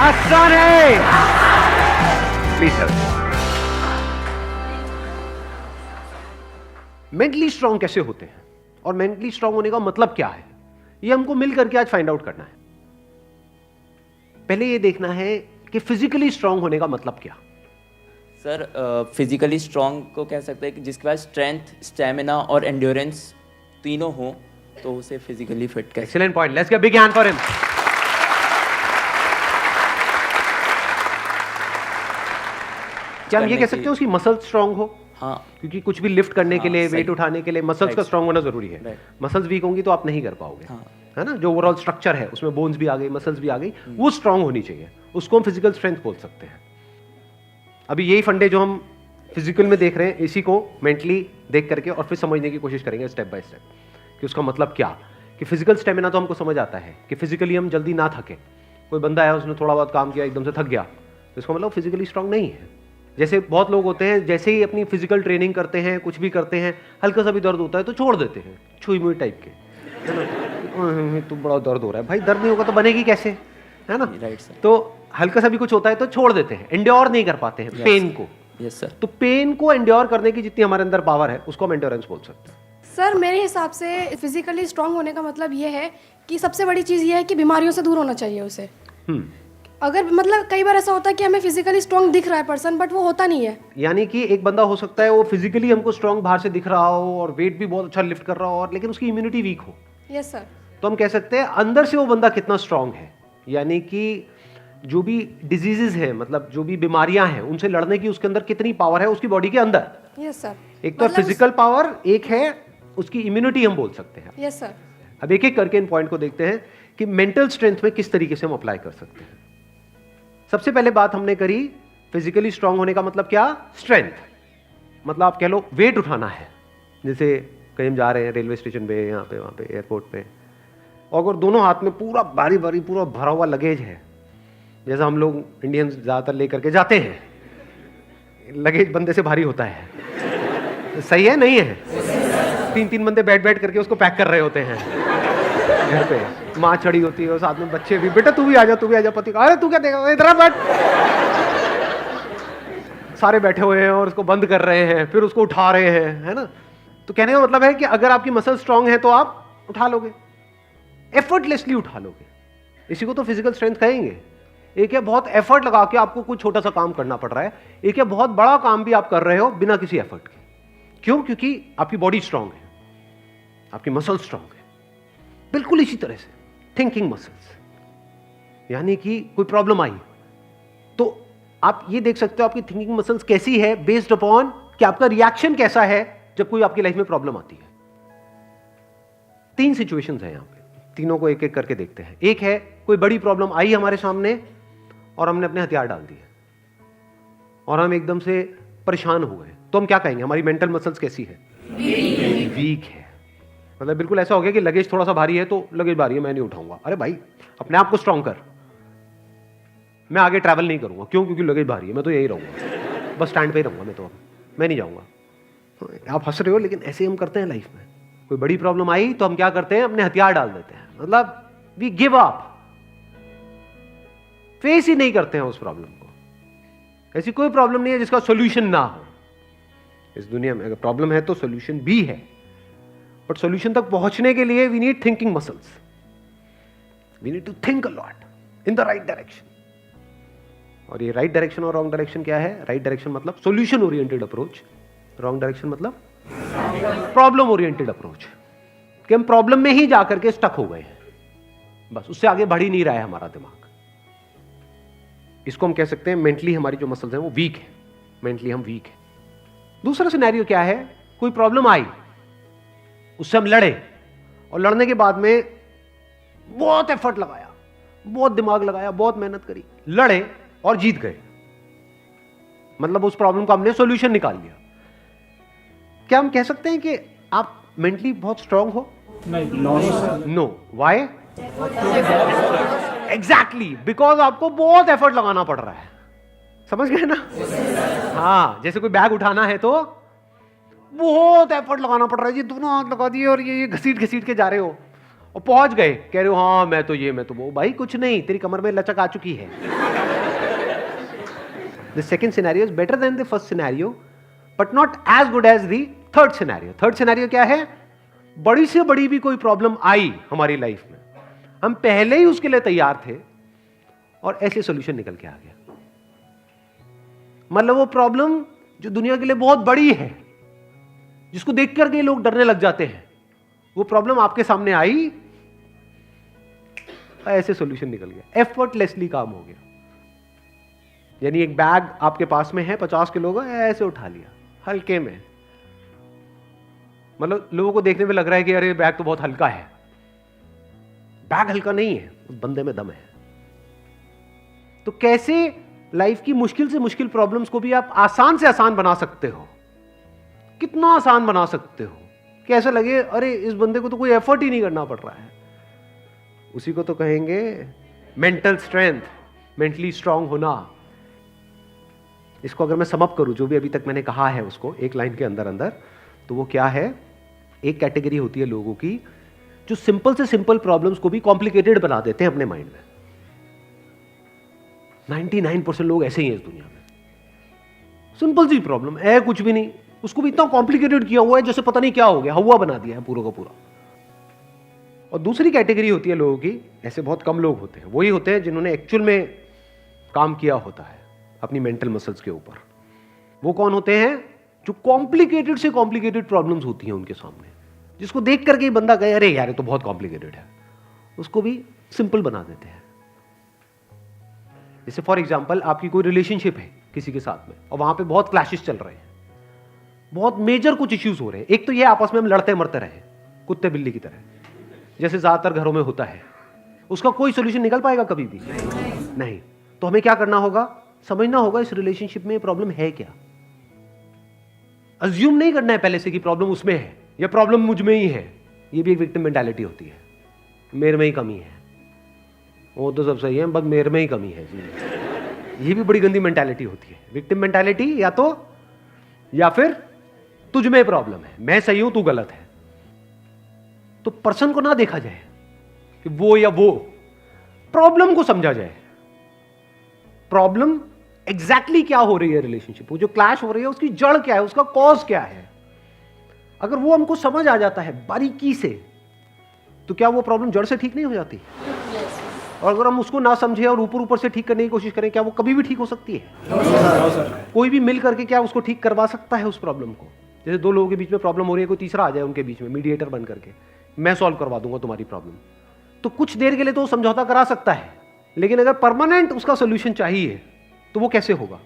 आसान है। Please sir. Mentally strong कैसे होते हैं और मेंटली स्ट्रांग होने का मतलब क्या है, ये हमको मिल करके आज फाइंड आउट करना है। पहले ये देखना है कि फिजिकली स्ट्रांग होने का मतलब क्या। सर फिजिकली स्ट्रांग को कह सकते हैं कि जिसके पास स्ट्रेंथ, स्टेमिना और एंड्योरेंस तीनों हो तो उसे फिजिकली फिट कह। Excellent point, let's give big hand for him. क्या हम ये कह सकते हैं उसकी मसल स्ट्रांग हो? हाँ, क्योंकि कुछ भी लिफ्ट करने के लिए, सही। वेट उठाने के लिए मसल्स का स्ट्रांग होना जरूरी है। मसल्स वीक होंगी तो आप नहीं कर पाओगे, हाँ। है ना। जो ओवरऑल स्ट्रक्चर है उसमें बोन्स भी आ गई, मसल्स भी आ गई, वो स्ट्रांग होनी चाहिए। उसको हम फिजिकल स्ट्रेंथ बोल सकते हैं। अभी यही फंडे जो हम फिजिकल में देख रहे हैं, इसी को मेंटली देख करके और फिर समझने की कोशिश करेंगे स्टेप बाय स्टेप कि उसका मतलब क्या। कि फिजिकल स्टेमिना तो हमको समझ आता है कि फिजिकली हम जल्दी ना थके। कोई बंदा है उसने थोड़ा बहुत काम किया एकदम से थक गया तो इसका मतलब फिजिकली स्ट्रांग नहीं है। जैसे बहुत लोग होते हैं, जैसे ही अपनी फिजिकल ट्रेनिंग करते हैं, कुछ भी करते हैं, हल्का सा भी दर्द होता है तो छोड़ देते हैं, छुई मुई टाइप के, है ना। तो बड़ा दर्द हो रहा है, भाई दर्द नहीं होगा तो बनेगी कैसे, है ना। Right sir. तो हल्का सा भी कुछ होता है तो छोड़ देते हैं, एंड्योर नहीं कर पाते हैं पेन को। Yes sir. तो पेन को एंड्योर करने की जितनी हमारे अंदर पावर है उसको हम एंड्योरेंस बोल सकते हैं। सर मेरे हिसाब से फिजिकली स्ट्रांग होने का मतलब ये है कि सबसे बड़ी चीज़ ये है कि बीमारियों से दूर होना चाहिए उसे। अगर मतलब कई बार ऐसा होता है कि हमें फिजिकली स्ट्रांग दिख रहा है पर्सन, बट वो होता नहीं है। यानी कि एक बंदा हो सकता है वो फिजिकली हमको स्ट्रांग बाहर से दिख रहा हो और वेट भी बहुत अच्छा लिफ्ट कर रहा हो, और लेकिन उसकी इम्यूनिटी वीक हो। Yes sir. तो हम कह सकते हैं अंदर से वो बंदा कितना स्ट्रांग है। यानी कि जो भी डिजीजेज हैं, मतलब जो भी बीमारियां हैं, उनसे लड़ने की उसके अंदर कितनी पावर है उसकी बॉडी के अंदर। Yes sir. एक तो फिजिकल पावर, एक है उसकी इम्यूनिटी हम बोल सकते हैं। Yes sir. अब एक एक करके इन पॉइंट को देखते हैं कि मेंटल स्ट्रेंथ में किस तरीके से हम अप्लाई कर सकते हैं। सबसे पहले बात हमने करी फिजिकली स्ट्रांग होने का मतलब क्या, स्ट्रेंथ। मतलब आप कह लो वेट उठाना है। जैसे कहीं हम जा रहे हैं रेलवे स्टेशन पे, यहाँ पे, वहाँ पे, एयरपोर्ट पे, और अगर दोनों हाथ में पूरा भारी भारी पूरा भरा हुआ लगेज है, जैसा हम लोग इंडियंस ज़्यादातर लेकर के जाते हैं, लगेज बंदे से भारी होता है, सही है नहीं है। 3-3 बंदे बैठ बैठ करके उसको पैक कर रहे होते हैं घर पे, माँ चढ़ी होती है और साथ में बच्चे भी, बेटा तू भी आ जा, तू भी आ जा। पति, अरे तू क्या देगा, इधर बैठ। सारे बैठे हुए हैं और उसको बंद कर रहे हैं, फिर उसको उठा रहे हैं, है ना। तो कहने का मतलब है कि अगर आपकी मसल स्ट्रांग है तो आप उठा लोगे, एफर्टलेसली उठा लोगे। इसी को तो फिजिकल स्ट्रेंथ कहेंगे। एक है बहुत एफर्ट लगा के आपको कोई छोटा सा काम करना पड़ रहा है, एक है बहुत बड़ा काम भी आप कर रहे हो बिना किसी एफर्ट के। क्यों? क्योंकि आपकी बॉडी स्ट्रांग है, आपकी मसल स्ट्रांग है। बिल्कुल इसी तरह से थिंकिंग मसल्स, यानी कि कोई प्रॉब्लम आई तो आप ये देख सकते हो आपकी थिंकिंग मसल्स कैसी है, बेस्ड अपॉन कि आपका रिएक्शन कैसा है जब कोई आपकी लाइफ में प्रॉब्लम आती है। 3 सिचुएशंस हैं यहां पे, तीनों को एक एक करके देखते हैं। एक है कोई बड़ी प्रॉब्लम आई हमारे सामने और हमने अपने हथियार डाल दिए और हम एकदम से परेशान हो गए, तो हम क्या कहेंगे, हमारी मेंटल मसल्स कैसी है, वीक है। मतलब बिल्कुल ऐसा हो गया कि लगेज थोड़ा सा भारी है तो लगेज भारी है, मैं नहीं उठाऊंगा। अरे भाई अपने आप को स्ट्रांग कर, मैं आगे ट्रैवल नहीं करूंगा। क्यों? क्योंकि लगेज भारी है, मैं तो यही रहूंगा, बस स्टैंड पे ही रहूंगा, मैं नहीं जाऊंगा। आप हंस रहे हो लेकिन ऐसे हम करते हैं लाइफ में। कोई बड़ी प्रॉब्लम आई तो हम क्या करते हैं, अपने हथियार डाल देते हैं। मतलब वी गिव अप, फेस ही नहीं करते हैं उस प्रॉब्लम को। ऐसी कोई प्रॉब्लम नहीं है जिसका सोल्यूशन ना हो इस दुनिया में। अगर प्रॉब्लम है तो सोल्यूशन भी है, बट सोल्यूशन तक पहुंचने के लिए we need thinking muscles. We need to think a lot in the right direction. और ये राइट डायरेक्शन और रॉन्ग डायरेक्शन क्या है? राइट डायरेक्शन मतलब solution oriented approach, wrong direction मतलब प्रॉब्लम ओरिएंटेड अप्रोच, कि हम प्रॉब्लम में ही जाकर के स्टक हो गए हैं, बस उससे आगे बढ़ ही नहीं रहा है हमारा दिमाग। इसको हम कह सकते हैं मेंटली हमारी जो मसल्स हैं वो वीक है, मेंटली हम वीक है। दूसरा सिनेरियो क्या है, कोई प्रॉब्लम आई, उससे हम लड़े और लड़ने के बाद में बहुत एफर्ट लगाया, बहुत दिमाग लगाया, बहुत मेहनत करी, लड़े और जीत गए। मतलब उस प्रॉब्लम का हमने सॉल्यूशन निकाल लिया। क्या हम कह सकते हैं कि आप मेंटली बहुत स्ट्रांग हो? नहीं, नो। व्हाई? एग्जैक्टली, बिकॉज आपको बहुत एफर्ट लगाना पड़ रहा है। समझ गए ना? हाँ, जैसे कोई बैग उठाना है तो बहुत एफर्ट लगाना पड़ रहा है जी, दोनों हाथ लगा दिए और ये घसीट घसीट के जा रहे हो, और पहुंच गए, कह रहे हो हाँ मैं तो वो। भाई कुछ नहीं, तेरी कमर में लचक आ चुकी है। The second scenario is better than the first scenario but not as good as the third scenario. Third scenario क्या है? बड़ी से बड़ी भी कोई प्रॉब्लम आई हमारी लाइफ में, हम पहले ही उसके लिए तैयार थे और ऐसे सॉल्यूशन निकल के आ गया। मतलब वो प्रॉब्लम जो दुनिया के लिए बहुत बड़ी है, जिसको देख करके लोग डरने लग जाते हैं, वो प्रॉब्लम आपके सामने आई, ऐसे सॉल्यूशन निकल गया, एफर्टलेसली काम हो गया। यानी एक बैग आपके पास में है 50 किलो का, ऐसे उठा लिया हल्के में। मतलब लोगों को देखने में लग रहा है कि अरे बैग तो बहुत हल्का है। बैग हल्का नहीं है, उस बंदे में दम है। तो कैसे लाइफ की मुश्किल से मुश्किल प्रॉब्लम्स को भी आप आसान से आसान बना सकते हो? कितना आसान बना सकते हो कि ऐसा लगे अरे इस बंदे को तो कोई एफर्ट ही नहीं करना पड़ रहा है। उसी को तो कहेंगे मेंटल स्ट्रेंथ, मेंटली स्ट्रांग होना। इसको अगर मैं समअप करूं, जो भी अभी तक मैंने कहा है उसको एक लाइन के अंदर अंदर, तो वो क्या है? एक कैटेगरी होती है लोगों की जो सिंपल से सिंपल प्रॉब्लम्स को भी कॉम्प्लिकेटेड बना देते हैं अपने माइंड में। 99% लोग ऐसे ही हैं इस दुनिया में। सिंपल सी प्रॉब्लम है, कुछ भी नहीं, उसको भी इतना कॉम्प्लिकेटेड किया हुआ है जैसे पता नहीं क्या हो गया, हवा बना दिया है पूरा का पूरा। और दूसरी कैटेगरी होती है लोगों की, ऐसे बहुत कम लोग होते हैं, वही होते हैं जिन्होंने एक्चुअल में काम किया होता है अपनी मेंटल मसल्स के ऊपर। वो कौन होते हैं? जो कॉम्प्लिकेटेड से कॉम्प्लिकेटेड प्रॉब्लम्स होती हैं उनके सामने, जिसको देख करके ही बंदा कहे अरे यार ये तो बहुत कॉम्प्लिकेटेड है, उसको भी सिंपल बना देते हैं। जैसे फॉर एग्जांपल आपकी कोई रिलेशनशिप है किसी के साथ में और वहां पे बहुत क्लैशेस चल रहे हैं, बहुत मेजर कुछ इश्यूज हो रहे हैं। एक तो ये आपस में हम लड़ते मरते रहे कुत्ते बिल्ली की तरह, जैसे ज्यादातर घरों में होता है। उसका कोई सोल्यूशन निकल पाएगा कभी भी? नहीं। तो हमें क्या करना होगा? समझना होगा इस रिलेशनशिप में प्रॉब्लम है क्या। अज्यूम नहीं करना है पहले से कि प्रॉब्लम उसमें है या प्रॉब्लम मुझ में ही है। ये भी एक विक्टिम मेंटालिटी होती है, मेरे में ही कमी है, वो तो सब सही है बस मेरे में ही कमी है जी। ये भी बड़ी गंदी मेंटालिटी होती है, विक्टिम मेंटालिटी। या फिर तुझ में प्रॉब्लम है, मैं सही हूं तू गलत है। तो पर्सन को ना देखा जाए कि वो या वो, प्रॉब्लम को समझा जाए। प्रॉब्लम एग्जैक्टली क्या हो रही है रिलेशनशिप, वो जो क्लैश हो रही है उसकी जड़ क्या है, उसका कॉज क्या है। अगर वो हमको समझ आ जाता है बारीकी से, तो क्या वो प्रॉब्लम जड़ से ठीक नहीं हो जाती? और अगर हम उसको ना समझे और ऊपर ऊपर से ठीक करने की कोशिश करें, क्या वो कभी भी ठीक हो सकती है? कोई भी मिल करके क्या उसको ठीक करवा सकता है उस प्रॉब्लम को? जैसे दो लोगों के बीच में प्रॉब्लम हो रही है, कोई तीसरा आ जाए उनके बीच में मीडिएटर बन करके, मैं सॉल्व करवा दूंगा तुम्हारी प्रॉब्लम, तो कुछ देर के लिए तो समझौता करा सकता है, लेकिन अगर परमानेंट उसका सोल्यूशन चाहिए तो वो कैसे होगा?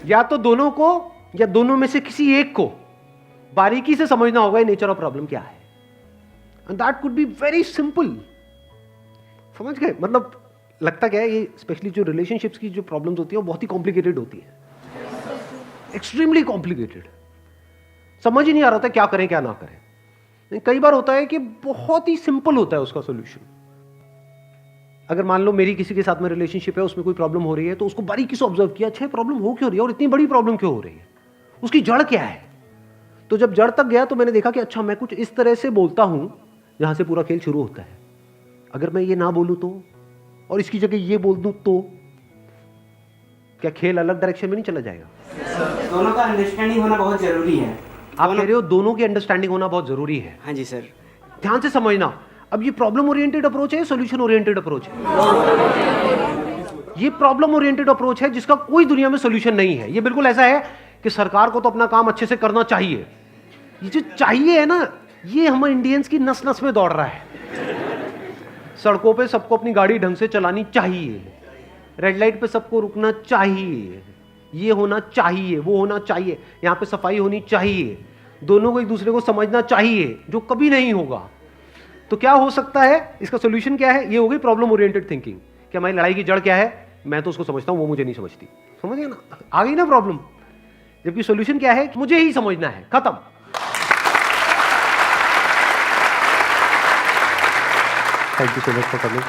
या तो दोनों को या दोनों में से किसी एक को बारीकी से समझना होगा नेचर ऑफ प्रॉब्लम क्या है। And that could be very simple. समझ गए? मतलब लगता क्या है, ये स्पेशली जो रिलेशनशिप्स की जो प्रॉब्लम्स होती है वो बहुत ही कॉम्प्लिकेटेड होती है, एक्सट्रीमली कॉम्प्लिकेटेड। समझ ही नहीं आ रहा था क्या करें क्या ना करें। कई बार होता है कि बहुत ही सिंपल होता है उसका सोल्यूशन। अगर मान लो मेरी किसी के साथ में रिलेशनशिप है, उसमें कोई प्रॉब्लम हो रही है, तो उसको बारीकी से ऑब्जर्व किया, अच्छा प्रॉब्लम हो क्यों रही है और इतनी बड़ी प्रॉब्लम क्यों हो रही है, उसकी जड़ क्या है। तो जब जड़ तक गया तो मैंने देखा कि अच्छा मैं कुछ इस तरह से बोलता हूं जहां से पूरा खेल शुरू होता है। अगर मैं ये ना बोलूं तो, और इसकी जगह ये बोल दूं तो क्या खेल अलग डायरेक्शन में नहीं चला जाएगा? दोनों का अंडरस्टैंडिंग होना बहुत जरूरी है। आप कह रहे हो दोनों की अंडरस्टैंडिंग होना बहुत जरूरी है। हाँ जी सर। ध्यान से समझना, अब ये प्रॉब्लम ओरिएंटेड अप्रोच है, सॉल्यूशन ओरिएंटेड अप्रोच है? ये प्रॉब्लम ओरिएंटेड अप्रोच है जिसका कोई दुनिया में सॉल्यूशन नहीं है। ये बिल्कुल ऐसा है कि सरकार को तो अपना काम अच्छे से करना चाहिए। ये जो चाहिए है ना, ये हम इंडियंस की नस नस में दौड़ रहा है। सड़कों पे सबको अपनी गाड़ी ढंग से चलानी चाहिए, रेड लाइट पे सबको रुकना चाहिए, ये होना चाहिए, वो होना चाहिए, यहाँ पे सफाई होनी चाहिए, दोनों को एक दूसरे को समझना चाहिए, जो कभी नहीं होगा। तो क्या हो सकता है, इसका सोल्यूशन क्या है? ये हो गई प्रॉब्लम ओरिएंटेड थिंकिंग कि हमारी लड़ाई की जड़ क्या है, मैं तो उसको समझता हूं वो मुझे नहीं समझती। समझ गए ना? आ गई ना प्रॉब्लम। जबकि सोल्यूशन क्या है? मुझे ही समझना है, खत्म। Thank you so much for coming.